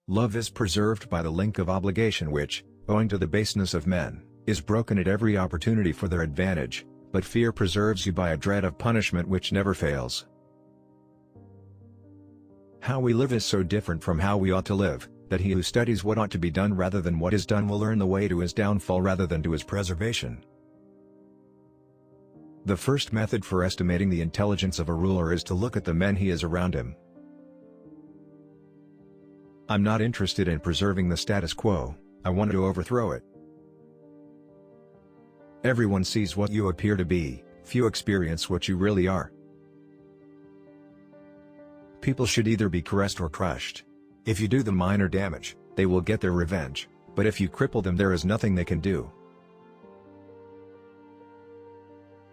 Love is preserved by the link of obligation which, owing to the baseness of men, is broken at every opportunity for their advantage, but fear preserves you by a dread of punishment which never fails. How we live is so different from how we ought to live, that he who studies what ought to be done rather than what is done will learn the way to his downfall rather than to his preservation. The first method for estimating the intelligence of a ruler is to look at the men he has around him. I'm not interested in preserving the status quo, I want to overthrow it. Everyone sees what you appear to be, few experience what you really are. People should either be caressed or crushed. If you do them minor damage, they will get their revenge, but if you cripple them there is nothing they can do.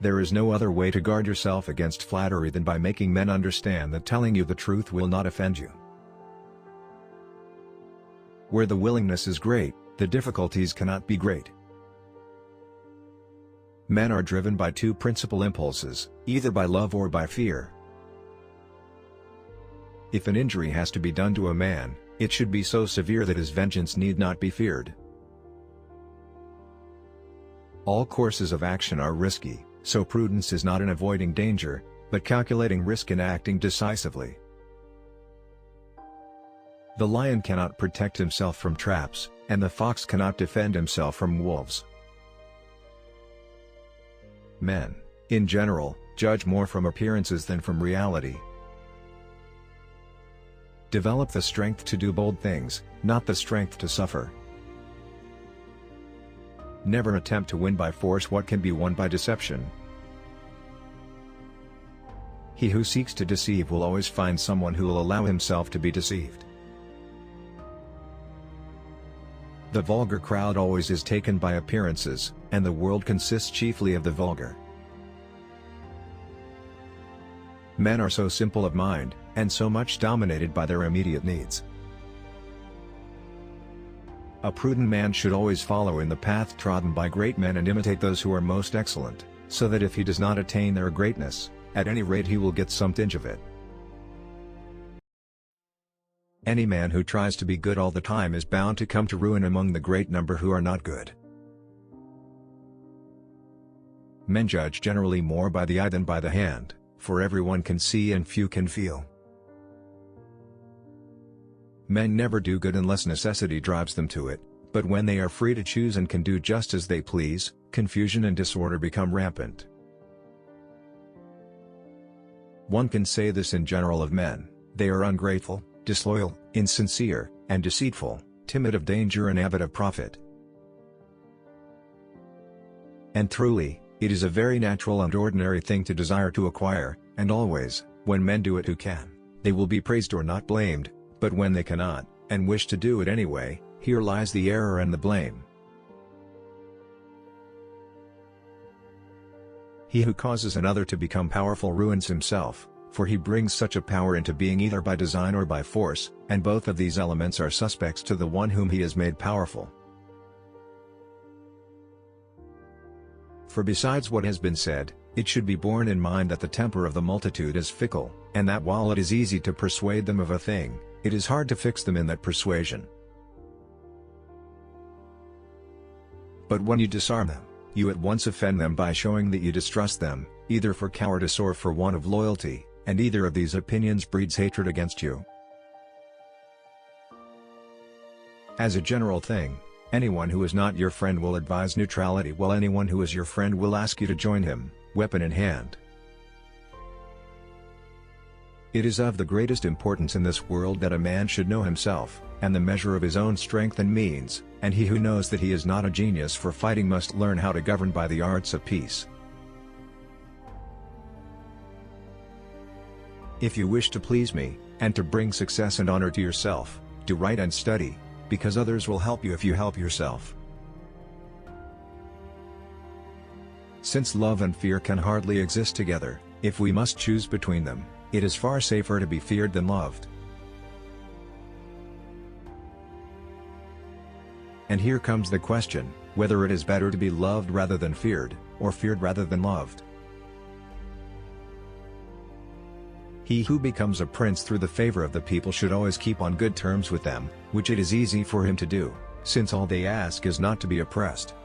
There is no other way to guard yourself against flattery than by making men understand that telling you the truth will not offend you. Where the willingness is great, the difficulties cannot be great. Men are driven by two principal impulses, either by love or by fear. If an injury has to be done to a man, it should be so severe that his vengeance need not be feared. All courses of action are risky, so prudence is not in avoiding danger, but calculating risk and acting decisively. The lion cannot protect himself from traps, and the fox cannot defend himself from wolves. Men, in general, judge more from appearances than from reality. Develop the strength to do bold things, not the strength to suffer. Never attempt to win by force what can be won by deception. He who seeks to deceive will always find someone who will allow himself to be deceived. The vulgar crowd always is taken by appearances, and the world consists chiefly of the vulgar. Men are so simple of mind, and so much dominated by their immediate needs. A prudent man should always follow in the path trodden by great men and imitate those who are most excellent, so that if he does not attain their greatness, at any rate he will get some tinge of it. Any man who tries to be good all the time is bound to come to ruin among the great number who are not good. Men judge generally more by the eye than by the hand, for everyone can see and few can feel. Men never do good unless necessity drives them to it, but when they are free to choose and can do just as they please, confusion and disorder become rampant. One can say this in general of men: they are ungrateful, disloyal, insincere, and deceitful, timid of danger and avid of profit. And truly, it is a very natural and ordinary thing to desire to acquire, and always, when men do it who can, they will be praised or not blamed, but when they cannot, and wish to do it anyway, here lies the error and the blame. He who causes another to become powerful ruins himself, for he brings such a power into being either by design or by force, and both of these elements are suspects to the one whom he has made powerful. For besides what has been said, it should be borne in mind that the temper of the multitude is fickle, and that while it is easy to persuade them of a thing, it is hard to fix them in that persuasion. But when you disarm them, you at once offend them by showing that you distrust them, either for cowardice or for want of loyalty, and either of these opinions breeds hatred against you. As a general thing, anyone who is not your friend will advise neutrality, while anyone who is your friend will ask you to join him, weapon in hand. It is of the greatest importance in this world that a man should know himself, and the measure of his own strength and means, and he who knows that he is not a genius for fighting must learn how to govern by the arts of peace. If you wish to please me, and to bring success and honor to yourself, do write and study, because others will help you if you help yourself. Since love and fear can hardly exist together, if we must choose between them, it is far safer to be feared than loved. And here comes the question, whether it is better to be loved rather than feared, or feared rather than loved. He who becomes a prince through the favor of the people should always keep on good terms with them, which it is easy for him to do, since all they ask is not to be oppressed.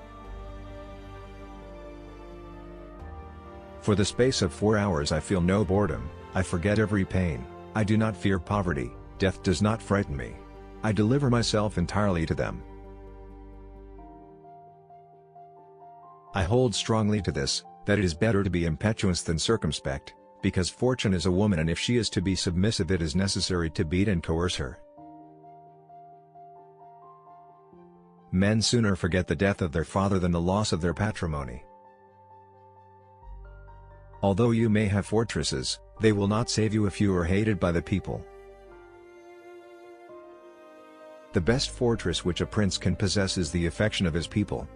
For the space of 4 hours I feel no boredom, I forget every pain, I do not fear poverty, death does not frighten me. I deliver myself entirely to them. I hold strongly to this, that it is better to be impetuous than circumspect, because fortune is a woman, and if she is to be submissive it is necessary to beat and coerce her. Men sooner forget the death of their father than the loss of their patrimony. Although you may have fortresses, they will not save you if you are hated by the people. The best fortress which a prince can possess is the affection of his people.